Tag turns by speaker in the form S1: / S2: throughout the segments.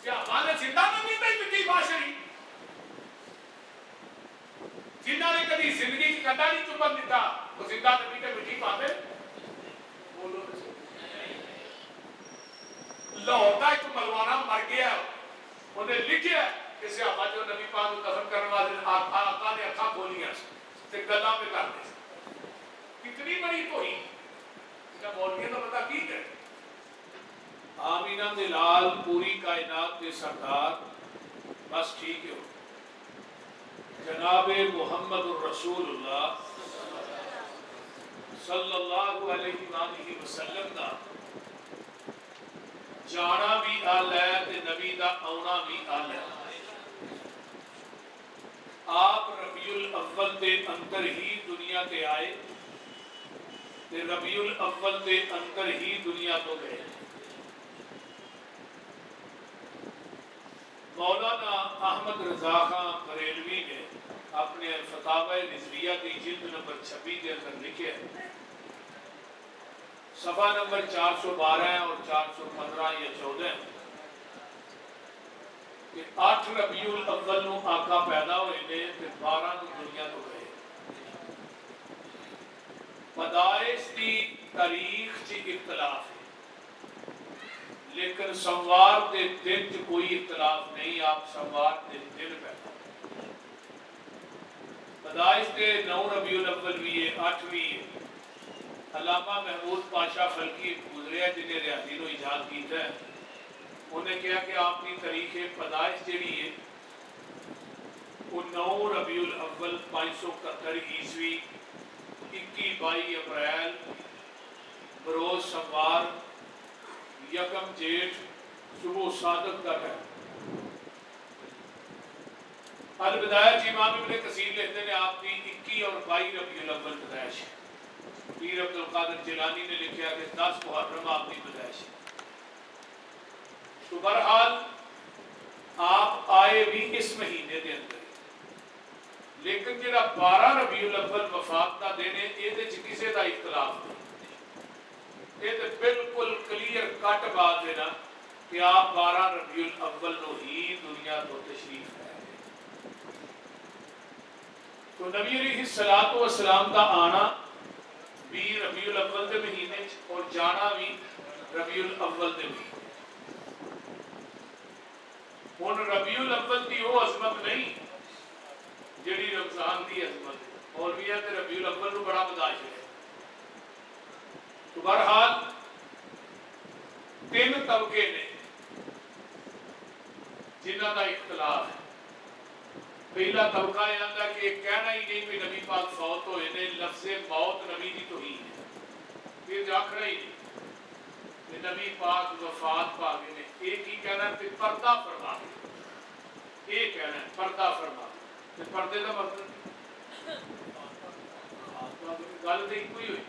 S1: صحابہ نے زندہ نبی تے مٹی باشری جنہاں نے کبھی زندگی کی کنڈا نہیں چوبن دیتا وہ زندہ نبی تے مٹی پاتے بولو لاہور دا ایک ملوانا مر گیا انہیں لکھیا کہ صحابہ جو نبی پاک کو دفن کرنے والے آقا نے اکھاں کھولیاں تے گلاں پہ کرتے کتنی بڑی توہین انہاں مولویوں کا پتہ کی ہے آمینہ دلال پوری کائنات کے سردار بس ٹھیک ہے جناب محمد الرسول اللہ صلی اللہ علیہ وآلہ وسلم دا جانا بھی آل ہے تے نبی دا آنا بھی آل ہے آپ ربیع الاول تے اندر ہی دنیا تے آئے تے ربیع الاول تے اندر ہی دنیا تو گئے مولانا احمد رضا خان بریلوی نے اپنے فتاوی نظریہ کی جلد نمبر 26 کے اندر لکھے صفحہ نمبر 412 اور 415 یا 14 کہ 8 ربیع الاول نو آقا پیدا ہوئے نے پھر 12 نو دنیا تو گئے پیدائش کی تاریخ چ اختلاف ہے لیکن سوار دے دن چ کوئی اختلاف نہیں آپ سوار دے دن پیدا پیدائش کے 9 ربیع الاول بھی ہے 8 بھی ہے علامہ محمود پاشا فلکی گزرے جنہیں ریاضی نو ایجاد کیتا ہے انہیں کہا کہ آپ کی تاریخ پیدائش جڑی ہے وہ 9 ربیع الاول 571 عیسوی 21-22 اپریل بروز سوار یکم جیٹھ صبح صادق کا ہے البدایہ امام ابن کثیر لکھتے ہیں آپ کی 21 اور 22 ربیع الاول پیدائش ہے پیر عبد القادر جیلانی نے لکھا کہ 10 محرم آپ کی پیدائش ہے تو بہرحال آپ آئے بھی اس مہینے کے اندر لیکن جڑا 12 ربیع الاول وفات کا دن ہے یہ کسی کا اختلاف نہیں یہ تو بالکل کلیئر کٹ بات ہے نا کہ آپ 12 ربیع الاول نو ہی دنیا تو تشریف لائے تو نبی علیہ الصلوۃ والسلام کا آنا بھی ربیع الاول کے مہینے اور جانا بھی ربیع الاول کے مہینے ہن ربیع الاول کی وہ عظمت نہیں جڑی رمضان کی عظمت اور بھی ہے کہ ربیع الاول نو بڑا بداش ہے تو بہرحال 3 طبقے نے جنہاں کا اختلاف ہے پہلا طبقہ یہ آتا کہ یہ کہنا ہی نہیں کہ نبی پاک فوت ہوئے نے لفظ موت نبی دی توہین ہے پھر آخر ہی نہیں کہ نبی پاک وفات پا گئے نے ایک ہی کہنا ہے کہ پردہ فرما گئے ایک کہنا ہے پردہ فرما گئے پردے کا مطلب گل تو ایک ہی ہوئی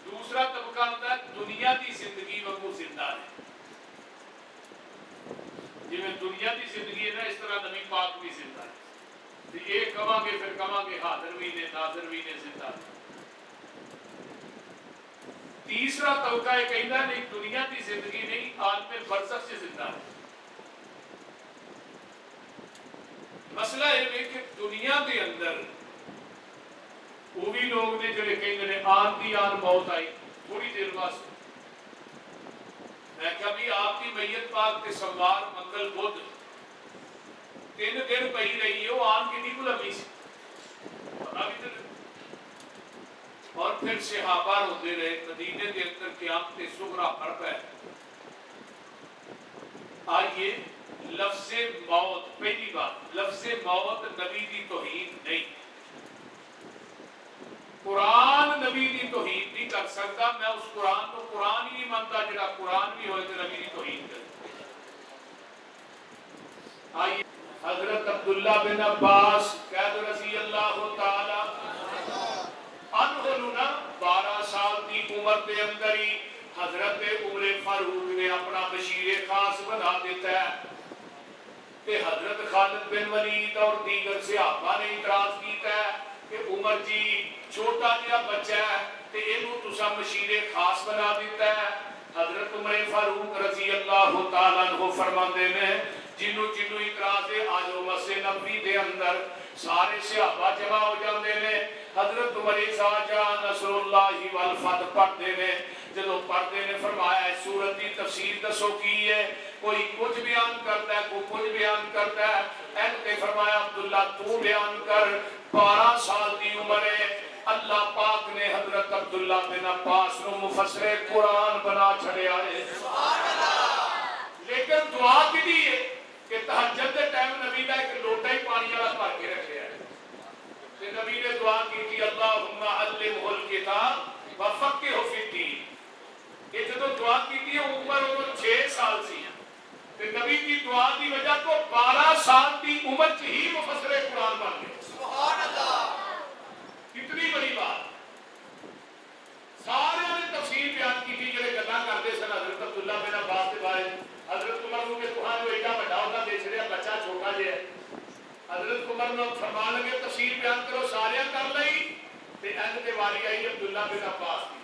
S1: دوسرا طبقہ ہوتا ہے دنیا کی زندگی وانگو زندہ ہے جی میں دنیا کی زندگی ہے نا اس طرح نبی پاک بھی زندہ ہے یہ کہاں گے پھر کہاں گے حاضر بھی نے ناظر بھی نے زندہ ہے تیسرا طبقہ یہ کہنا نہیں دنیا کی زندگی نہیں عالم برزخ سے زندہ ہے مسئلہ یہ ہے کہ دنیا کے اندر وہ بھی لوگ نے جڑے کہیں نے آن دی آن موت آئی تھوڑی دیر واسطے میں کبھی آپ کی میت پاک کے سوار منگل بدھ 3 دن پئی رہی ہے وہ آن کی نہیں لمبی سی پتا بھی تو اور پھر صحابہ روتے رہے مدینے کے اندر قیامت صغریٰ حرب ہے آئیے لفظ موت پہلی بات لفظ موت نبی دی توہین نہیں قرآن نبی دی توہین نہیں کر سکتا میں اس قرآن کو قرآن ہی نہیں مانتا جڑا قرآن بھی ہوئے تو نبی دی توہین کرے آئیے حضرت عبداللہ بن عباس قید رضی اللہ تعالی عنہ 12 سال کی عمر کے اندر ہی حضرت عمر فاروق نے اپنا بشیر خاص بنا دیتا ہے کہ حضرت خالد بن ولید اور دیگر صحابہ نے اعتراض کیتا ہے کہ عمر جی چھوٹا جہا بچہ ہے تے اینو تساں بشیر خاص بنا دیتا ہے حضرت عمر فاروق رضی اللہ تعالیٰ عنہ فرماندے نے جنوں اعتراض آجو مسجد نبوی دے اندر سارے صحابہ جمع ہو جاندے نے حضرت عمر جا نصر اللہ والفتح پڑھتے نے جدو پڑھتے نے فرمایا ہے سورت کی تفسیر دسو کی ہے کوئی کچھ بیان کرتا ہے کوئی کچھ بیان کرتا ہے این کے فرمایا عبداللہ تو بیان کر 12 سال دی عمر ہے اللہ پاک نے حضرت عبداللہ بن عباس نو مفسر قرآن بنا چھڑیا ہے لیکن دعا کی دیئے کہ تہجد دے ٹائم نبی دا ایک لوٹا ہی پانی والا بھر کے رکھے ہے کہ نبی نے دعا کی تھی اللہم علمہ الکتاب وفقہہ فی الدین یہ جدو دعا کی تھی عمر 6 سال سی کہ نبی کی دعا دی وجہ کو 12 سال دی عمر ہی مفسر قرآن بن گئے سبحان اللہ کتنی بڑی بات سارے نے تفسیر بیان کی تھی جڑے گلاں کرتے سن حضرت عبداللہ بن عباس کے بارے حضرت عمر کو کہ تہاں جو ایڈا بڑا ہوتا دیکھ رہا بچہ چھوٹا جے ہے حضرت عمر نے فرمان لگے تفسیر بیان کرو سارے کر لئی تے اینڈ تے واری آئی عبداللہ بن عباس کی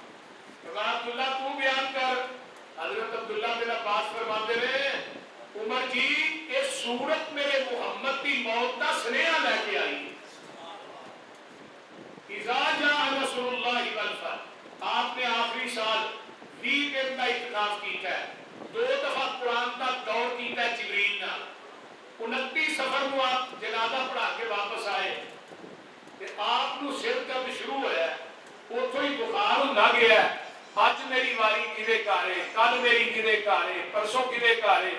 S1: فرمایا عبداللہ تو بیان کر حضرت عبداللہ بن عباس فرماتے ہیں عمر جی یہ سورت میرے محمد کی موت کا سنیہ لے کے آئی اذا جاء نصر اللہ والفتح آپ نے آخری سال 20 دن کا اعتکاف کیتا ہے 2 دفعہ قرآن کا دور کیتا ہے جبریل نال 29 سفر کو آپ جنازہ پڑھا کے واپس آئے کہ آپ نو سر درد شروع ہوا ہے اتوں ہی بخار ہوندا گیا ہے اج میری واری کدے کارے کل میری کدے کارے پرسوں کدے کارے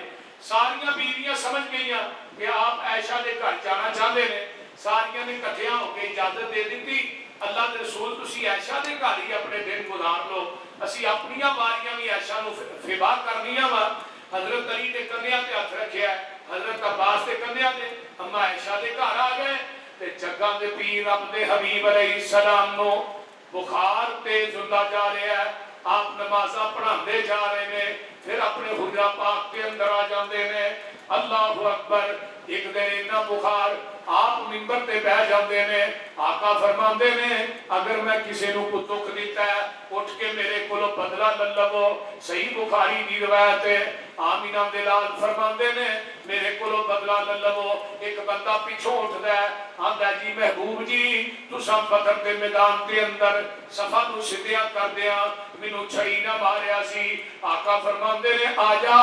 S1: ساریاں بیویاں سمجھ گئیاں کہ آپ عائشہ دے گھر جانا چاہتے ہیں ساریاں نے کٹھیاں ہو کے اجازت دے دیتی اللہ کے رسول تسی عائشہ دے گھر ہی اپنے دن گزار لو اسی اپنیاں واریاں بھی عائشہ نو فبا کرنیاں وا حضرت علی دے کندھیاں تے ہاتھ رکھیا ہے حضرت عباس دے کندھیاں تے اما عائشہ دے گھر آ گئے تے جگاں دے پیر رب دے حبیب علیہ السلام نو بخار تیز ہوندا جا رہا ہے آپ نمازاں پڑھاندے جا رہے ہیں پھر اپنے حجرہ پاک کے اندر آ جاندے نے اللہ اکبر ایک دن اتنا بخار آپ منبر تے بیٹھ جاندے نے آقا فرماندے نے اگر میں کسی نو کو دکھ دیتا ہے اٹھ کے میرے کولو بدلہ لے لو صحیح بخاری دی روایت ہے آمینہ دلال فرماندے نے میرے کولو بدلہ لے لو ایک بندہ پیچھوں اٹھدا ہے آندا جی محبوب جی تساں بدر دے میدان دے اندر صفا نو سدھیا کر دیا مینوں چھڑی نہ ماریا سی آقا فرماندے نے آ جا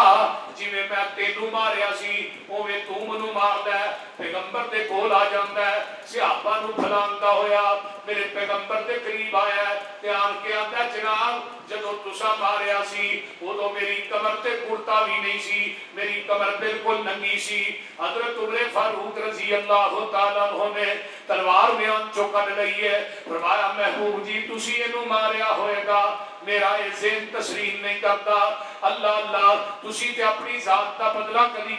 S1: جویں میں تینوں ماریا سی اوویں تو مینوں ماردا ہے پیغمبر دے کول آ جاندا ہے صحابہ نو بھلاندا ہویا میرے پیغمبر دے قریب آیا ہے تے آن کے آندا جناب جدوں تساں ماریا سی اودوں میری کمر تے کرتا بھی نہیں سی میری کمر بالکل ننگی سی حضرت عمر فاروق رضی اللہ تعالیٰ عنہ نے تلوار میان چو کر لئی ہے فرمایا محبوب جی تسی اینو ماریا ہوئے گا میرا یہ ذہن تسلیم نہیں کرتا اللہ اللہ تسی تے اپنی ذات کا بدلہ کبھی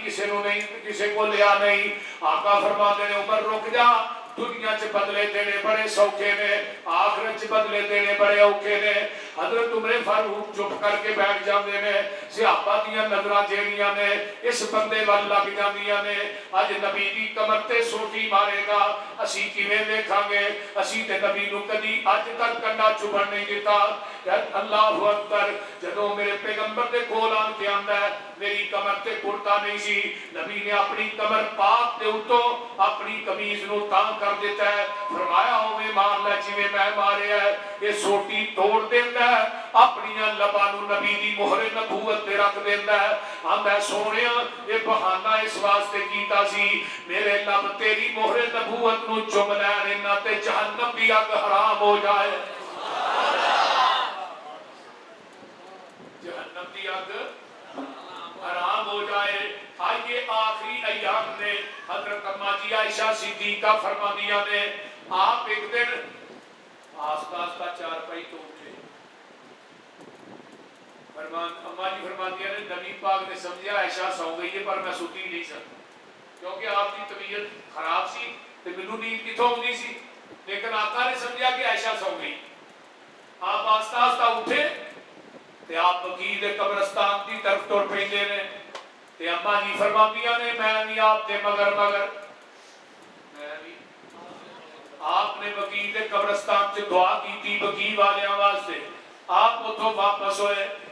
S1: کسی کو لیا نہیں آقا فرماتے نے عمر رک جا دنیا چ بدلے دینے بڑے سوکھے نے آخرت چ بدلے دینے بڑے اوکھے نے حضرت عمر فاروق چپ کر کے بیٹھ جاندے نے صحابہ دیاں نظراں جیڑیاں نے اس بندے ول لگ جاندیاں نے اج نبی دی کمر تے سوٹی مارے گا اسی کیویں دیکھاں گے اسی تے نبی نو کدی اج تک کنڈا چبھن نہیں دیتا اللہ اکبر جدوں میرے پیغمبر دے کول آن کے آندا ہے میری کمر تے کرتا نہیں سی نبی نے اپنی کمر پاک تے اتوں اپنی قمیض نو تاں کر دیتا ہے فرمایا اوویں مار لے جویں میں ماریا ہے یہ سوٹی توڑ دیندا ہے اپنی لباں نو نبی دی مہر نبوت تے رکھ دیندا ہے آندا ہے سونیا یہ بہانہ اس واسطے کیتا سی میرے لب تیری مہر نبوت نو چم لین انہاں تے جہنم دی اگ حرام ہو جائے جہنم دی اگ حرام ہو جائے آئیے آخری ایام نے حضرت اما جی عائشہ صدیقہ فرمانیاں نے آپ ایک دن آستا آستا چار پائی تو اٹھے اما جی فرمانیاں نے نبی پاک نے سمجھا عائشہ سو گئی ہے پر میں سوتی نہیں سکتا کیونکہ آپ کی طبیعت خراب سی تو مینوں نیند کتھوں ہوندی سی لیکن آقا نے سمجھا کہ عائشہ سو گئی آپ آستا آستا اٹھے تے آپ بقیع دے قبرستان دی طرف ٹر پیندے نے تے اما جی فرماندیاں نے میں بھی آپ دے مگر میں بھی آپ نے بقیع دے قبرستان سے دعا کی تھی بقیع والیاں واسطے آپ اتھوں واپس ہوئے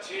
S1: 6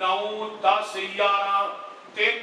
S1: 9 10 11 3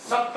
S1: 7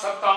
S1: 7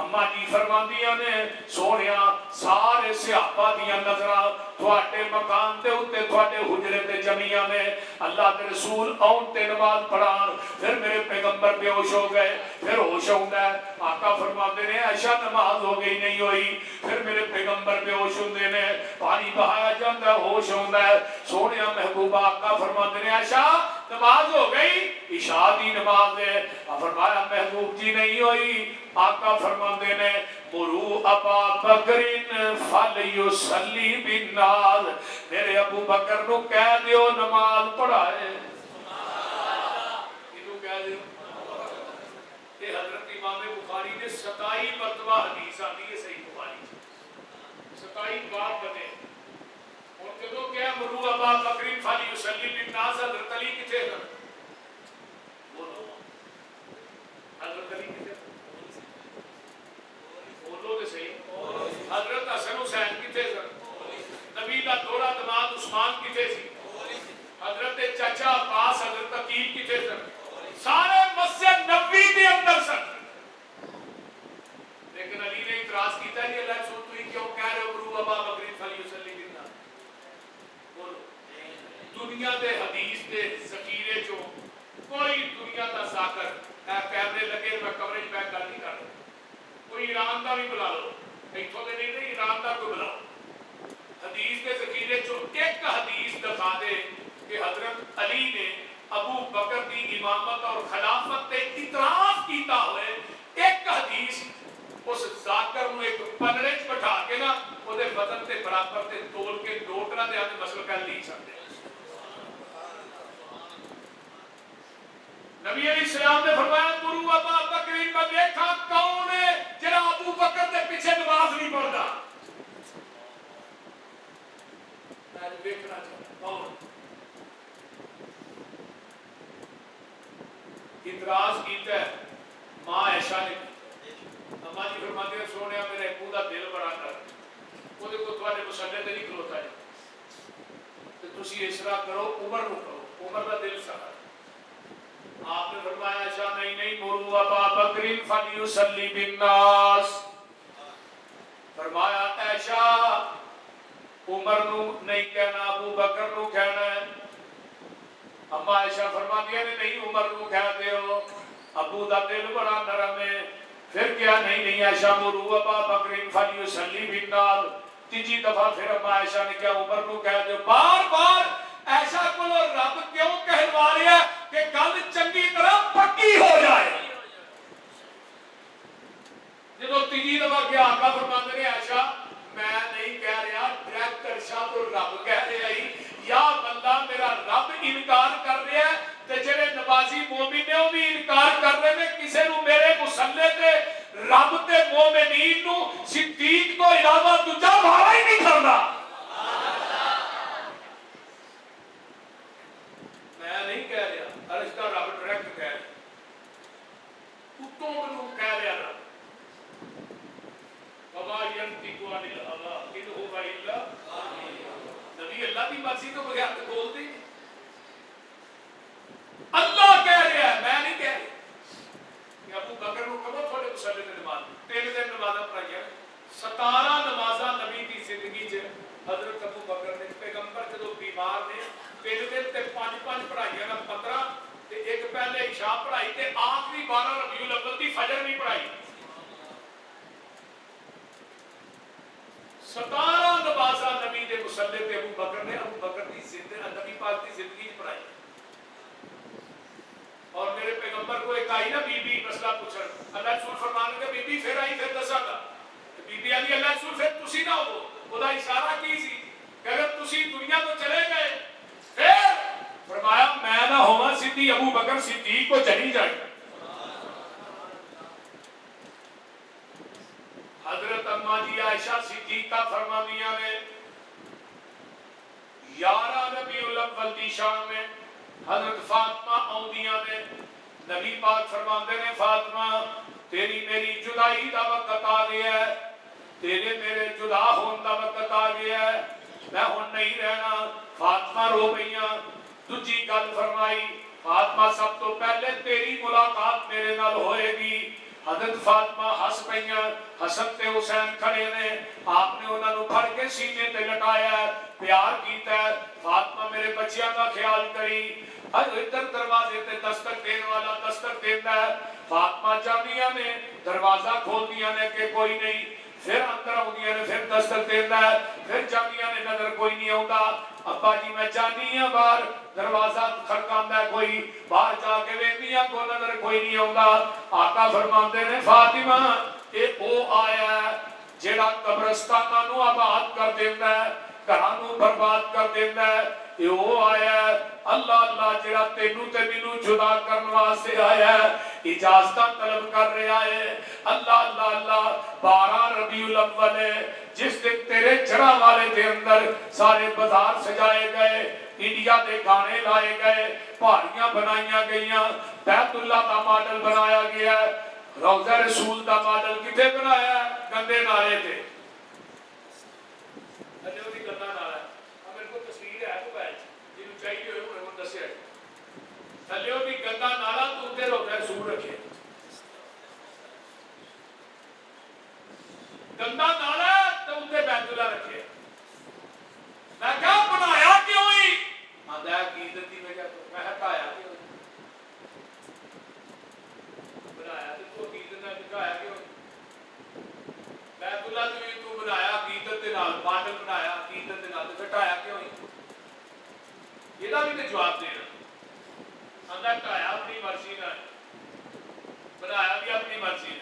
S1: اما جی فرماندیاں نے سونیا سارے صحابہ دیاں نظراں تھوڑے مکان دے اوتے تھوڑے حجرے تے جمیاں نے. اللہ کے رسول آن تے نماز پڑھان پھر میرے پیغمبر بے ہوش ہو گئے. پھر ہوش ہوندا ہے آقا فرماندے نے عائشہ نماز ہو گئی نہیں ہوئی. پھر میرے پیغمبر بے ہوش ہوندے نے پانی بہایا جاندا ہوش ہوندا ہے. سونیا محبوبہ آقا فرماندے نے عائشہ نماز ہو گئی عشاء دی نماز ہے. فرمایا محبوب جی نہیں ہوئی. آقا فرماندے نے مرو ابا بکرین فلیصلی بالناس میرے ابو بکر نو کہہ دیو نماز پڑھائے. کینو کہہ دیو؟ کہ حضرت امام بخاری نے 27 مرتبہ حدیث آتی ہے صحیح بخاری 27 باب بنے. اور جدو کیا مرو ابا بکرین فلیصلی بالناس حضرت علی کتھے ہیں؟ بولو حضرت علی کتھے؟ بولو تے صحیح. حضرت حسن حسین کتھے سن؟ نبی دا دوہرا داماد عثمان کتھے سی؟ حضرت چچا عباس حضرت عقیل کتھے سن؟ سارے مسجد نبوی کے اندر سن. لیکن علی نے اعتراض کیتا ہے اللہ رسول تو ہی کیوں کہہ رہے ہو مرو ابا بکرین فلیصلی بالناس؟ بولو دنیا دے حدیث دے ذخیرے چوں کوئی دنیا دا ساکر کیمرے لگے میں کوریج بیک گل نہیں کر رہا. کوئی ایران دا بھی بلا لو ایتھوں دے نہیں ایران دا کوئی بلاؤ حدیث دے ذخیرے چوں ایک حدیث دکھا دے کہ حضرت علی نے ابو بکر دی امامت اور خلافت تے اعتراض کیتا ہوئے ایک حدیث اس ذاکر نو ایک پنڑے چ بٹھا کے نا او دے وزن تے برابر تے تول کے ڈوٹرا دے اندر مسل کر لی سکتے. نبی علیہ السلام نے فرمایا مرو ابا بکرین میں دیکھا کون ہے جڑا ابو بکر دے پیچھے نماز نہیں پڑھدا. میں دیکھنا چاہتا کون اعتراض کیتا ہے. ماں عائشہ نے اما جی فرماتے ہیں سونیا میرے ابو دا دل بڑا کر وہ کو تھوڑے مسلے تے نہیں کھلوتا ہے تے تسی اس طرح کرو عمر نو کرو عمر دا دل سخت. آپ نے فرمایا عائشہ نہیں مرو ابا بکرین فلیصلی بالناس. فرمایا عائشہ عمر نو نہیں کہنا ابو بکر نو کہنا ہے. اما عائشہ فرماتی ہے نہیں عمر نو کہہ دیو ابو دا دل بڑا نرم ہے. پھر کیا نہیں عائشہ مرو ابا بکرین فلیصلی بالناس. تیجی دفعہ پھر اما عائشہ نے کیا عمر نو کہہ دیو. بار بار عائشہ کو رب کیوں کہلوا رہا ہے کہ گل چنگی طرح پکی ہو جائے. جدو تیجی دفعہ کیا آقا فرماتے ہیں عائشہ میں نہیں کہہ رہا ڈائریکٹ ارشاد تو رب کہہ رہا ہی یا بندہ میرا رب انکار کر رہا ہے تے جڑے نمازی مومن نے وہ بھی انکار کر رہے ہیں. کسے نو میرے مصلی تے رب تے مومنین نو صدیق تو علاوہ دوجا بھاوا ہی نہیں کردا. میں نہیں کہہ رہا ارشدہ رب ڈائریکٹ کہہ رہا اتوں منو کہہ رہا رب وما ينطق عن الهوى ان هو الا نبی اللہ کی مرضی تو بغیر تو بولتے ہیں. اللہ کہہ رہا ہے میں نہیں کہہ رہا کہ ابو بکر کو کہو تھوڑے مسلے تے نماز 3 دن نمازاں پڑھائیاں 17 نمازاں نبی دی زندگی چ حضرت ابو بکر نے پیغمبر جدوں بیمار نے 3 دن تے 5 پڑھائیاں نا 15 تے ایک پہلے عشاء پڑھائی تے آخری 12 ربیع الاول دی فجر بھی پڑھائی. 17 نمازاں نبی دے مصلی تے ابو بکر نے ابو بکر دی زندگی نبی پاک دی زندگی پڑھائی. اور میرے پیغمبر کو ایک آئی نا بی بی مسئلہ پوچھن اللہ رسول فرمان کہ بی بی پھر آئی پھر دسا گا بی بی علی اللہ رسول پھر تسی نہ ہو خدا اشارہ کی سی کہ اگر تسی دنیا تو چلے گئے پھر فرمایا میں نہ ہوا سیدھی ابو بکر صدیق کو چلی جائے. حضرت اما جی عائشہ صدیقہ فرمانیاں نے 11 ربیع الاول دی شان میں حضرت فاطمہ آؤندیاں نے نبی پاک فرماندے نے فاطمہ تیری میری جدائی دا وقت آ گیا ہے تیرے میرے جدا ہون دا وقت آ گیا ہے میں ہن نہیں رہنا. فاطمہ رو گئیاں. دوجی گل فرمائی فاطمہ سب تو پہلے تیری ملاقات میرے نال ہوئے گی حضرت فاطمہ ہس پئیاں، حسن تے حسین کھڑے نے، آپ نے انہاں نوں پھڑ کے سینے تے لٹایا، پیار کیتا ہے، فاطمہ میرے بچیاں دا خیال کری۔ ادھر دروازے تے دستک دین والا دستک دیندا ہے، فاطمہ جاندیاں نے، دروازہ کھولدیاں نے کہ کوئی نہیں، پھر اندر آؤندیاں نے، پھر دستک دیندا ہے، پھر جاندیاں نے، نظر کوئی نہیں آوندا۔ ابا جی میں جانی ہاں باہر، دروازہ کھڑکاندا ہے کوئی، باہر جا کے ویندیاں کو نظر کوئی نہیں آوندا۔ آقا فرماندے نے فاطمہ اے او آیا ہے جیڑا قبرستاناں نو آباد کر دیندا ہے، گھراں نو برباد کر دیندا ہے، اے او آیا ہے اللہ اللہ جیڑا تینوں تے مینوں جدا کرن واسطے آیا ہے، اجازتاں طلب کر رہا ہے۔ اللہ اللہ اللہ 12 ربیع الاول ہے جس دن تیرے جڑا والے دے اندر سارے بازار سجائے گئے، انڈیا دے گانے لائے گئے، پہاڑیاں بنائیاں گئیاں، بیت اللہ دا ماڈل بنایا گیا ہے، روضہ رسول دا ماڈل کتے بنایا ہے؟ گندے نالے تھے۔ اجے دی گندا نالا ہے، میرے کو تصویر ہے تو بیٹھ جنوں چاہیے ہوئے انہوں نے دسیا تھلیو بھی گندا نالا تو اتنے روضہ رسول رکھے، گندا نالا تو اتنے بیت اللہ رکھے۔ میں کہا بنایا کیوں ہی؟ آدھا ہے عقیدت دی وجہ تو، میں ہٹایا کیوں ہی؟ بنایا تو عقیدت نہ ہٹایا کیوں ہی؟ بیت اللہ تو بنایا عقیدت دے نال، ماڈل بنایا عقیدت دے نال، تو ہٹایا کیوں ہی؟ یہ بھی تو جواب دینا۔ آدھا ہٹایا اپنی مرضی نال، بنایا بھی اپنی مرضی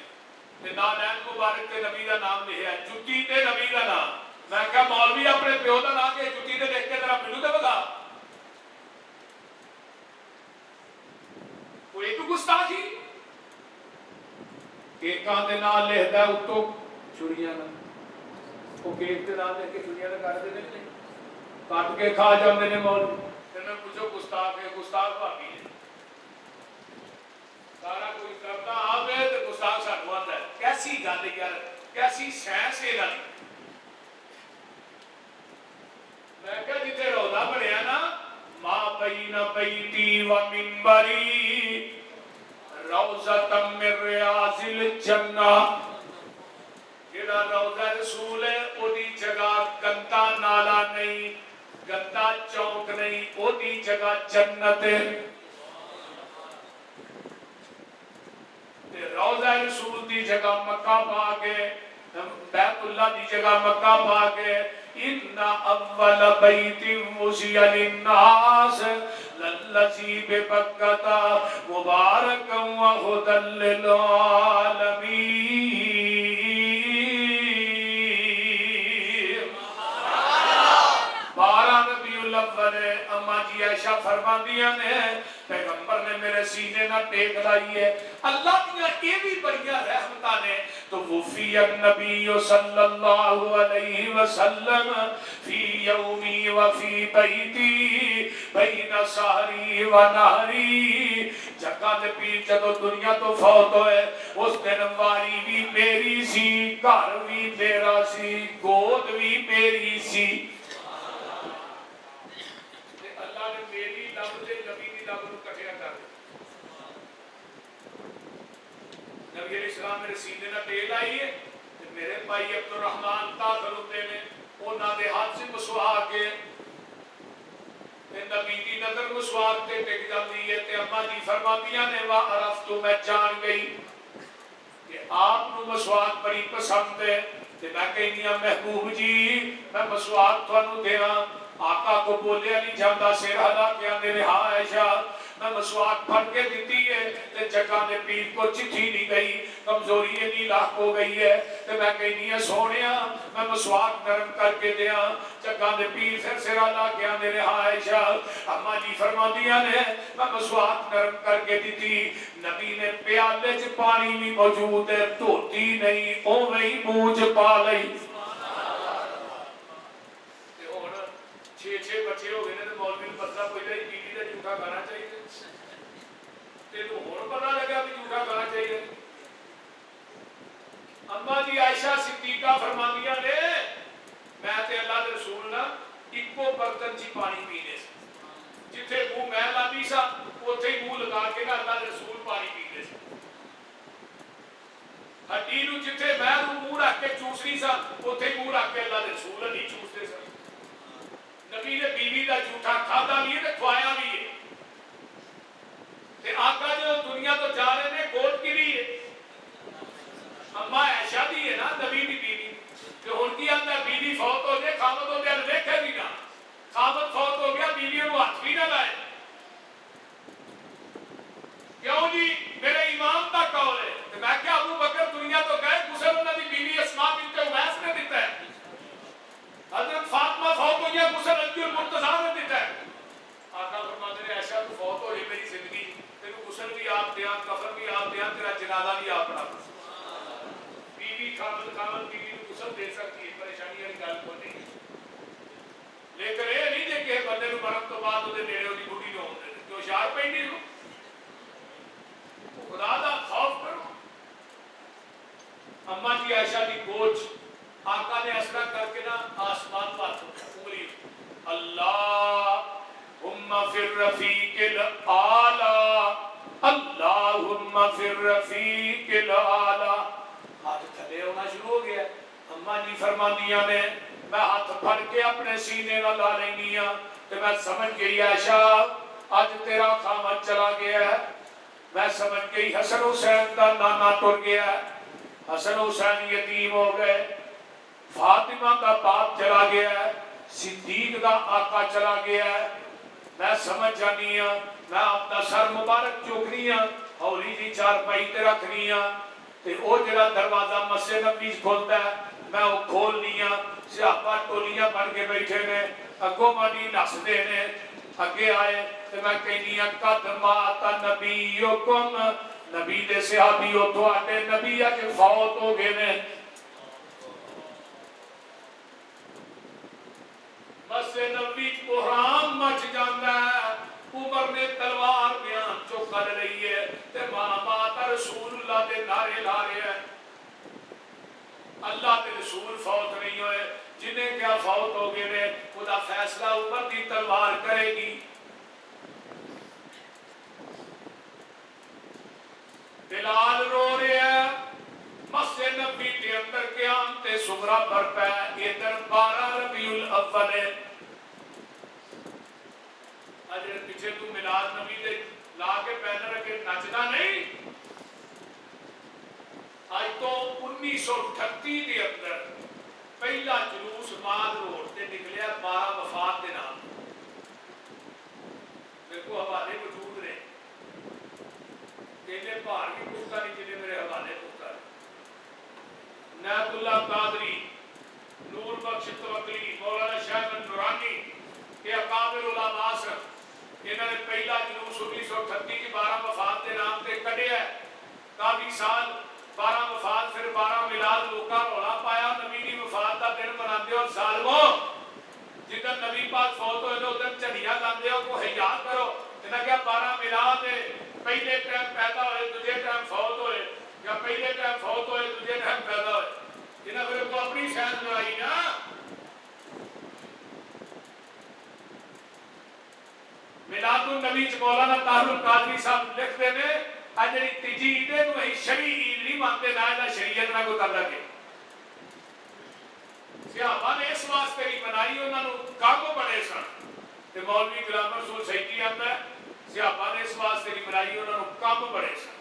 S1: نے، نالین مبارک تے نبی دا نام لکھا ہے، جتی تے نبی دا نام۔ میں کہا مولوی اپنے پیو دا نام کے جتی تے لکھ کے ذرا مینوں تے بتا، کوئی ایک گستاخی کیکاں دے نام لکھدا ہے اتوں چڑیاں نال، وہ کیک دے نام لکھ کے چڑیاں نال کٹ دے نے، کٹ کے کھا جاندے نے مولوی۔ پھر میں پوچھو گستاخ ہے، گستاخ بھابی ہے، سارا کوئی کرتا آپ ہے تو گستاخ سانوں آتا ہے۔ کیسی گل یار، کیسی سائنس ہے گل۔ میں کہا جتنے روضہ بنیا نا، ما بین بیتی و منبری روضۃ من ریاض الجنہ، جڑا روضہ رسول ہے او دی جگہ گندا نالا نہیں، گندا چوک نہیں، او دی جگہ جنت ہے۔ روضہ رسول دی جگہ مکہ پاک ہے، بیت اللہ دی جگہ مکہ پاک ہے۔ ان اول بیت وضع للناس للذی ببکۃ مبارکا وہدی للعالمین۔ اما جی عائشہ فرماندیاں نے پیغمبر نے میرے سینے نہ ٹیک لائی ہے، اللہ دیاں یہ بھی بڑیاں رحمتاں نے۔ تو وفی النبی صلی اللہ علیہ وسلم فی یومی وفی بیتی بین سحری و نہری، جگہ دے پیر جدو دنیا تو فوت ہوئے اس دن واری بھی میری سی، گھر بھی میرا سی، گود بھی میری سی۔ نبی علیہ السلام میرے سینے نہ ٹیل آئی ہے، میرے بھائی عبد الرحمن داخل ہوتے ہیں، انہاں دے ہاتھ سے مسواک ہے، نبی دی نظر مسواک تے ٹک جاتی ہے، تے اما جی فرماندیاں نے وَعَرَفْتُ میں جان گئی کہ آپ نو مسواک بڑی پسند ہے، تے میں کہنی ہاں محبوب جی میں مسواک تھانوں دیاں۔ آقا کو بولے نہیں جاندہ، سر ہلا کے آندے نے ہاں عائشہ میں مسواک پھڑ کے دیتی ہے، تے جگہ نے پیر کو چٹھی نہیں گئی، کمزوری نہیں لاکھ ہو گئی ہے، تے میں کہنی ہے سونیا میں مسواک نرم کر کے دیاں۔ جگہ نے پیر پھر سر ہلا کے آندے نے ہاں عائشہ اما جی فرماندیاں نے میں مسواک نرم کر کے دیتی۔ نبی نے پیالے چ پانی بھی موجود ہے، دھوتی نہیں، اوویں ہی منہ چ پا لئی۔ چھ بچے ہو گئے نے مولوی نوں مسئلہ پوچھدا جی بیوی دا جھوٹا گانا چاہیے، تینوں ہن پتہ لگا بھی جھوٹا گانا چاہیے۔ اما جی عائشہ صدیقہ فرماندیاں نے میں تے اللہ دے رسول نا اکو برتن چ پانی پینے سے، جتھے منہ میں لاندی سا اوتھے ہی منہ لگا کے نا اللہ دے رسول پانی پیندے سے۔ ہڈی نو جتھے میں منہ رکھ کے چوسنی سا اوتھے منہ رکھ کے اللہ دے رسول نہیں چوستے سن۔ نبی نے بیوی دا جھوٹا کھادا بھی ہے تے کھوایا بھی ہے تے آقا جو دنیا تو جا رہے نے گود کی ہے اما عائشہ دی ہے نا نبی دی بیوی تے ہن کی آندا بیوی فوت ہو جائے خاوند ہو جائے ویکھے بھی نہ خاوند فوت ہو گیا بیوی نو ہاتھ بھی نہ لائے کیوں جی میرے امام کا قول ہے کہ میں کیا ابو بکر دنیا تو گئے غسل انہاں دی بیوی اسماء بنت عمیس نے دیتا ہے حضرت فاطمہ فوت ہوئی ہے غسل انجو المرتضیٰ نے دیتا ہے آقا فرماتے ہیں عائشہ تو فوت ہوئی میری زندگی تینوں غسل بھی آپ دیاں کفن بھی آپ دیاں تیرا جنازہ بھی آپ پڑھا بیوی خاوند بیوی نو غسل دے سکتی ہے پریشانی والی گل کوئی نہیں لیکن یہ نہیں دے کہ بندے نو مرن تو بعد وہ نیڑے وہ بڑھی نہ ہوتے جو شار پہ نہیں ہو خدا دا خوف کرو اما جی عائشہ دی کوچ آقا نے اسرا کر کے نا آسمان پاس انگلی اللہم فی الرفیق الاعلی اللہم فی الرفیق الاعلی ہاتھ تھلے ہونا شروع ہو گیا اما جی فرماندیاں نے میں ہاتھ پھڑ کے اپنے سینے نہ لا لینی ہاں تو میں سمجھ گئی عائشہ آج تیرا خامن چلا گیا ہے میں سمجھ گئی حسن حسین دا نانا ٹر گیا ہے حسن حسین یتیم ہو گئے فاطمہ کا باپ چلا گیا ہے صدیق دا آقا چلا گیا ہے میں سمجھ جانی ہاں میں اپنا سر مبارک چوکنی ہاں ہولی دی چار پائی تے رکھنی ہاں تے او جڑا دروازہ مسجد نبوی کھولتا ہے میں وہ کھولنی ہاں صحابہ ٹولیاں بن کے بیٹھے نے اگوں مانی نسدے نے اگے آئے تے میں کہنی ہاں قد مات نبیکم نبی دے صحابیو تواڈے نبی اج فوت ہو گئے نے مسجد نبوی بحران مچ جاندا ہے عمر نے تلوار بیان چو کر رہی ہے تے ماں رسول اللہ دے نعرے لا رہے ہیں اللہ کے رسول فوت نہیں ہوئے جنہیں کیا فوت ہو گئے نے خدا فیصلہ عمر کی تلوار کرے گی بلال رو رہے ہیں مسجد نبی کے اندر قیامت صغریٰ برپا ہے ادھر 12 ربیع الاول ہے اجر پیچھے تو میلاد نبی دے لا کے بینر کے نچدا نہیں آج تو 1938 کے اندر پہلا جلوس مال روڈ تے نکلیا 12 وفات کے نام میرے کو حوالے موجود نے کہنے بھار بھی پوچھتا نہیں جنہیں میرے حوالے پوچھتا ہے نیت اللہ قادری نور بخش توکلی مولانا شاہ نورانی کے اکابر علماء سے انہوں نے پہلا جلوس 1938 کی 12 وفات کے نام تے کڈیا ہے کافی سال 12 وفات پھر 12 میلاد لوکاں رولا پایا نبی دی وفات دا دن مناندے ہو ظالمو جدن نبی پاک فوت ہوئے تو ادھر چڑھیاں لاندے ہو کو حیا کرو انہاں کیا 12 میلاد ہے پہلے ٹائم پیدا ہوئے دوجے ٹائم فوت ہوئے یا پہلے ٹائم فوت ہوئے دوجے ٹائم پیدا ہوئے انہاں پھر کو اپنی شان لڑائی نا میلاد النبی چ مولانا طاہر القادری صاحب لکھتے ہیں اجری تیجی عید نو ہی شرعی عید نہیں مانتے نہ دا شریعت نہ کوئی تعلق ہے صحابہ نے اس واسطے نہیں بنائی انہاں نو کام بڑے سن تے مولوی غلام رسول سیدی آندا ہے صحابہ نے اس واسطے نہیں بنائی انہاں نو کام بڑے سن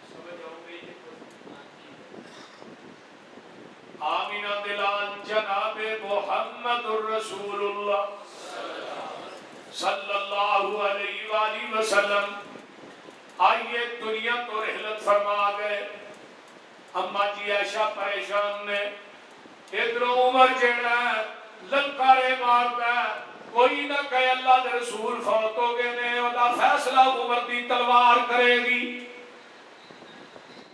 S1: سمجھ آؤ گے آمینہ دلال جناب محمد الرسول اللہ صلی اللہ علیہ وآلہ وسلم آئیے دنیا تو رحلت فرما گئے اما جی عائشہ پریشان نے ادھر عمر جیڑا ہے للکارے مارتا ہے کوئی نہ کہے اللہ دے رسول فوت ہو گئے نے ودا فیصلہ عمر دی تلوار کرے گی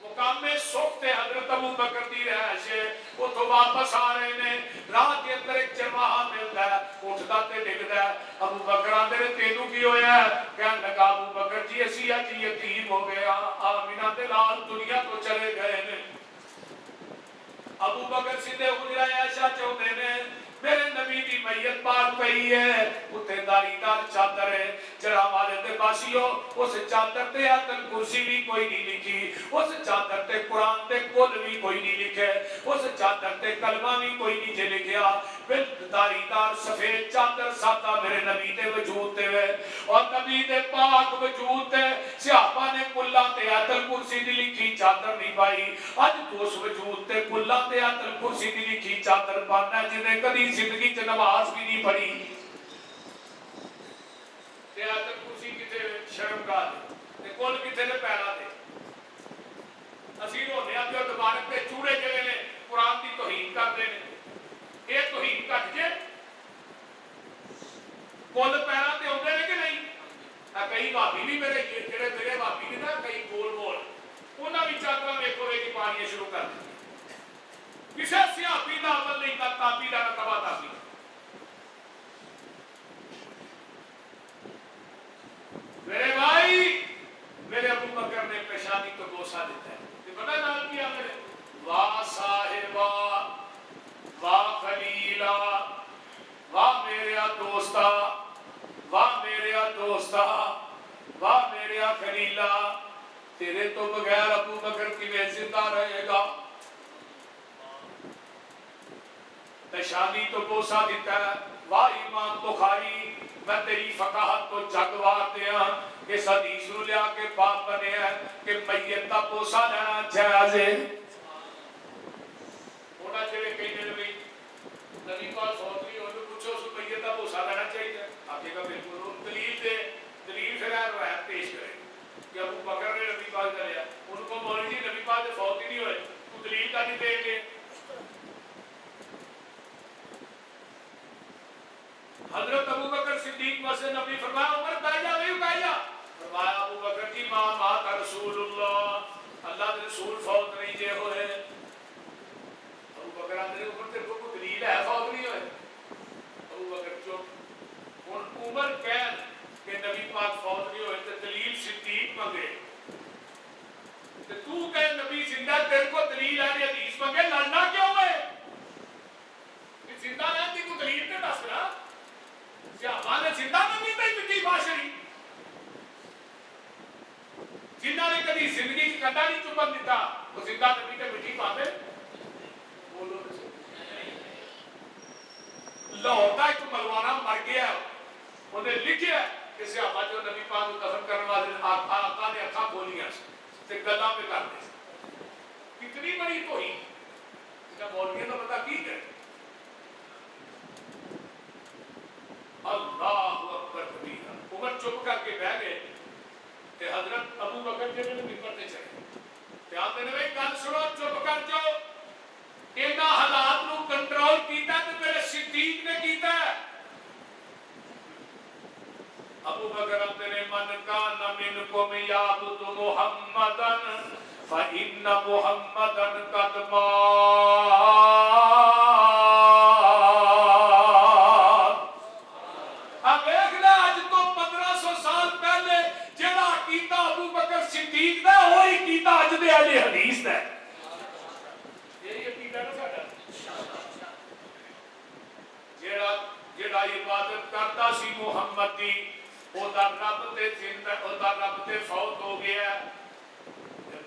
S1: مقام سخت حضرت ابو بکر دی رہائش ہے وہ تو واپس آ رہے نے رات کے اندر ایک چرواہا ملتا ہے اٹھتا تے ڈگدا ہے ابو بکر آندے تینوں کی ہویا ہے کہنے لگا ابو بکر جی اسی اج یتیم ہو گیا آمینہ دے لال دنیا تو چلے گئے نے ابو بکر سیدھے حجرہ عائشہ چاہتے نے میرے نبی دی میت پاک پئی ہے اتنے داری دار چادر ہے جرا والے تے باسیو اس چادر تے آیت الکرسی بھی کوئی نہیں لکھی اس چادر تے قرآن تے کل بھی کوئی نہیں لکھے اس چادر تے کلمہ بھی کوئی نہیں جے لکھیا داری دار سفید چادر سادہ میرے نبی تے وجود تے ہوئے اور نبی تے پاک وجود تے صحابہ نے کلہ تے آیت الکرسی دی لکھی چادر نہیں پائی اج تو اس وجود تے کلہ تے آیت الکرسی دی لکھی چادر پانا جنہیں کدی زندگی چ نماز بھی نہیں پڑھی تے آیت الکرسی کتے شرمگاہ دے تے کل کتے نے پیرا دے اسی رونے آتے اور تبارک تے چوڑے جگہ نے قرآن دی توہین کر دے نے یہ توہین کٹ جے کل پیرا تے ہوندے نے کہ نہیں کئی بھابی بھی میرے جڑے میرے بھابی نے نا کئی گول گول انہاں بھی چادراں ویکھو ویکھی پانیاں شروع کر دتی کسے صحابی دا عمل نہیں کر تابی دا تبا تابی میرے بھائی میرے ابو بکر نے پیشانی کو بوسہ دیتا ہے کہ پتہ نام کیا میرے واہ صاحبہ واہ خلیلہ واہ میرے دوستا واہ میرے دوستا واہ میرے خلیلہ تیرے تو بغیر ابو بکر کی میں زندہ رہے گا پیشانی تو بوسہ دیتا ہے واہ امام بخاری میں تیری فقاہت کو جگوار دیا اس حدیث رو لیا کے باپ بنے ہیں کہ میت کا بوسہ لینا جائز ہے ہونا چاہیے کہیں نبی نبی پاک فوتری ہو تو پوچھو اس میت کا بوسہ لینا چاہیے آپ کا بالکل دلیل دے دلیل پھر روایت پیش کرے کہ ابو بکر نے نبی پاک کا لیا ان کو مولوی جی نبی پاک سے فوت ہی نہیں ہوئے تو دلیل کا نہیں دیں گے حضرت ابو بکر صدیق مسجد نبی فرمایا عمر بیجا نہیں بیجا فرمایا ابو بکر کی ماں مات رسول اللہ اللہ کے رسول فوت نہیں جے ہوئے ابو بکر آدھے عمر تیرے کو دلیل ہے فوت نہیں ہوئے ابو بکر چپ ان عمر کہن کہ نبی پاک فوت نہیں ہوئے تو دلیل صدیق منگے تو کہ نبی زندہ تیرے کو دلیل ہے حدیث منگے لڑنا کیوں ہے زندہ رہتی کو دلیل تے دس رہا صحابہ نے زندہ نبی تے مٹی باشری جنہاں نے کبھی زندگی کی کٹا نہیں چپن دیتا وہ زندہ نبی تے مٹی پاتے بولو لاہور کا ایک ملوانا مر گیا انہیں لکھیا کہ صحابہ جو نبی پاک کو دفن کرنے والے آقا نے اکھا کھولیاں تے گلا پہ کر دے کتنی بڑی توہین جب مولویوں کا پتہ کی ہے اللہ اکبر کبیرہ عمر چپ کر کے بیٹھ گئے کہ حضرت ابو بکر کے نے منبر تے چڑھے تے آپ نے بھائی گل سنو چپ کر جاؤ انہاں حالات نو کنٹرول کیتا تے میرے صدیق نے کیتا ہے ابو بکر اپنے من کان منکم یعبد محمدن فإن محمدن قد مات صدیق دا ہوئی کیتا اج دے اہل حدیث دا یہ عقیدہ نہ ساڈا جیڑا عبادت کرتا سی محمد دی او دا رب تے زندہ او دا رب تے فوت ہو گیا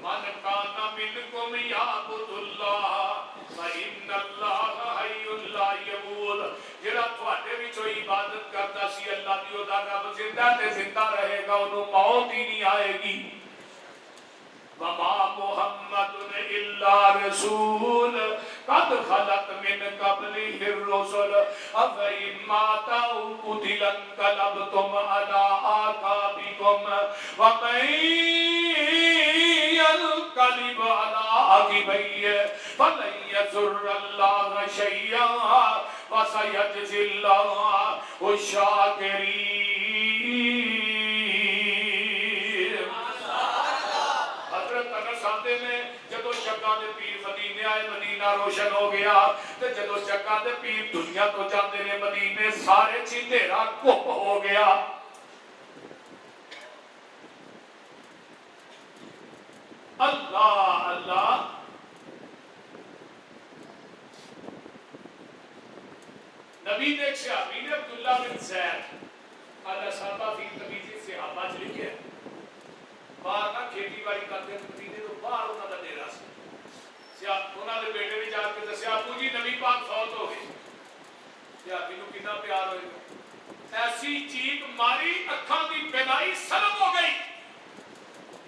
S1: من کان منکم یعبد اللہ فإن اللہ حی لا یموت جیڑا تواڈے وچوں عبادت کرتا سی اللہ دی او دا رب زندہ تے زندہ رہے گا اونوں موت ہی نہیں آئے گی وما محمد الا رسول قد خلت من قبله الرسل افإن مات أو قتل انقلبتم على أعقابكم ومن ينقلب على عقبيه فلن يضر الله شيئا وسيجزي الله الشاكرين میں جدو چکا دے پیر مدینے آئے مدینہ روشن ہو گیا تے جدو چکا دے پیر دنیا تو جاندے نے مدینے سارے چندیرا کپ ہو گیا اللہ اللہ نبی نے ایک صحابی نے عبداللہ بن زید الصحابہ فی تمیز صحابہ چ لکھے باہر نہ کھیتی باڑی کرتے ہیں مدینے تو باہر انہوں کا ڈیرا سی انہوں نے بیٹے نے جا کے دسیا ابو جی نبی پاک فوت ہو گئے صحابی نو کتنا پیار ہوئے گا ایسی چیخ ماری اکھاں دی بینائی سلب ہو گئی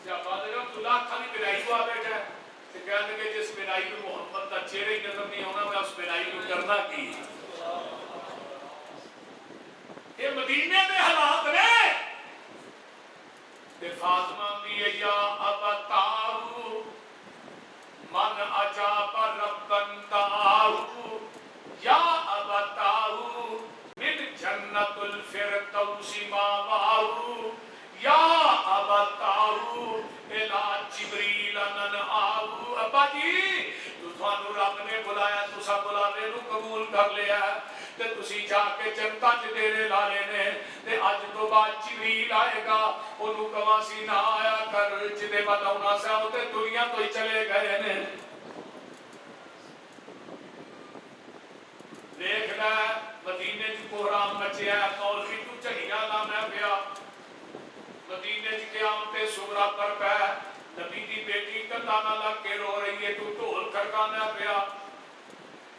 S1: صحابہ نے کہا عبداللہ اکھاں دی بینائی کو آ بیٹھا ہے تو کہنے لگے جس بینائی کو محمد کا چہرہ ہی نظر نہیں ہونا میں اس بینائی کو کرنا کی یہ مدینے دے حالات نے تے فاطمہ دی یا ابتاؤ من عجاب ربن تاؤ یا ابتاؤ من جنت الفردوس ماواؤ یا ابتاؤ الہ جبریل ننعاؤ ابا جی تھانو رب نے بلایا تسا بلاوے نو قبول کر لیا تے تسی جا کے جنتا چ ڈیرے لا لینے تے اج تو بعد جبریل آئے گا اونوں کہاں سی نہ آیا کر جدے بتاونا سا او تے دنیا تو ہی چلے گئے نے دیکھ لے مدینے چ کوہرام مچیا مولوی تو جھڑیاں لانا پیا مدینے چ قیامت صغرا پر پہ نبی دی بیٹی کندا نہ لگ کے رو رہی ہے تو ڈھول کھڑکانا پیا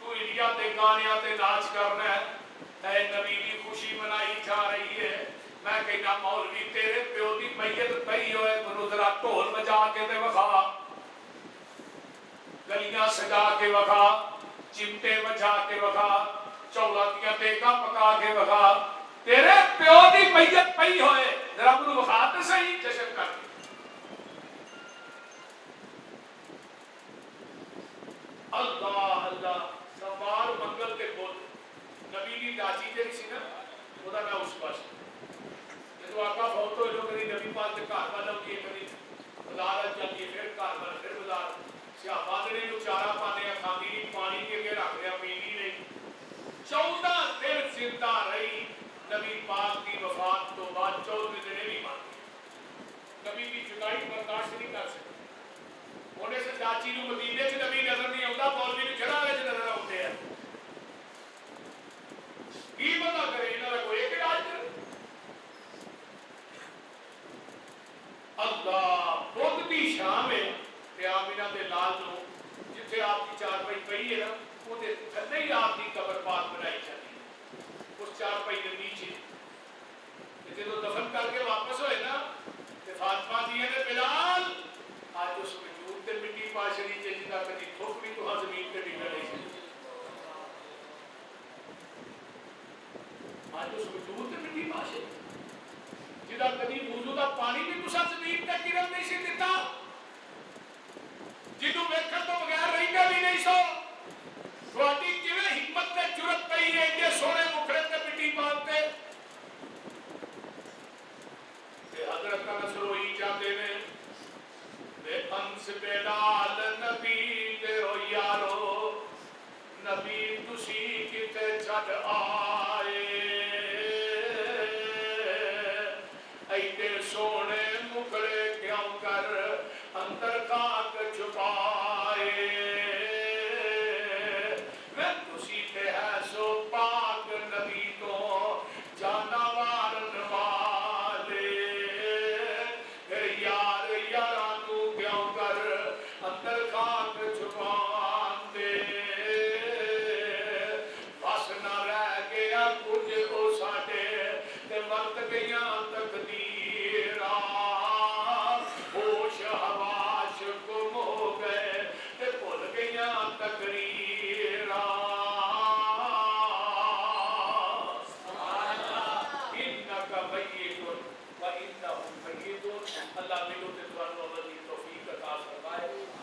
S1: تو انڈیا تے گانیاں تے ناچ کرنا ہے اے نبی دی خوشی منائی جا رہی ہے میں کہنا مولوی تیرے پیو دی میت پئی ہوئے منو ذرا ڈھول بجا کے تے وکھا گلیاں سجا کے وکھا چمٹے بجا کے وکھا چولا دیاں ٹیکاں پکا کے وکھا تیرے پیو دی میت پئی ہوئے ذرا منو وکھا تے صحیح جشن کر اللہ اللہ سوار منگل کے بول نبی کی داچی جڑی سی نا وہ میں اس پاس جب آقا فوت ہوئے لوگ کبھی نبی پاک کے گھر والا کیے کبھی بازار چلیے پھر گھر والا پھر بازار صحابہ نے جو چارہ پانے کھاندی نہیں پانی کے اگے رکھ لیا پینی نہیں 14 دن زندہ رہی نبی پاک کی وفات تو بعد 14 دن بھی مانگی نبی کی جدائی برداشت نہیں کر سکتے ہونے سے چاچی نو مدینے سے نبی نظر نہیں آتا مولوی نو جڑا وچ نظر آتے ہیں کی پتہ کرے انہاں دا کوئی ایک علاج کرے اللہ بدھ دی شام ہے تے آمینہ دے لال نو جتھے آپ کی چارپائی پئی ہے نا او دے تھلے ہی آپ کی قبر پاک بنائی جاتی ہے اس چارپائی دے نیچے جدوں دفن کر کے واپس ہوئے نا تے فاطمہ دی نے بلال آج اس وجود تے مٹی پاشری جیسا کدی تھوک بھی تو زمین تے ڈگ رہی سی آج اس وجود تے مٹی پاشری جدا کدی وضو دا پانی بھی تسا زمین تے گرن نہیں سی دتا جدوں ویکھن تو بغیر رہندا بھی نہیں سو تہاڈی کیویں ہمت تے جرأت پئی ہے کہ سونے مکھڑے تے مٹی پاتے تے حضرت کا نصر ہوئی جاندے نے بے انس پیدا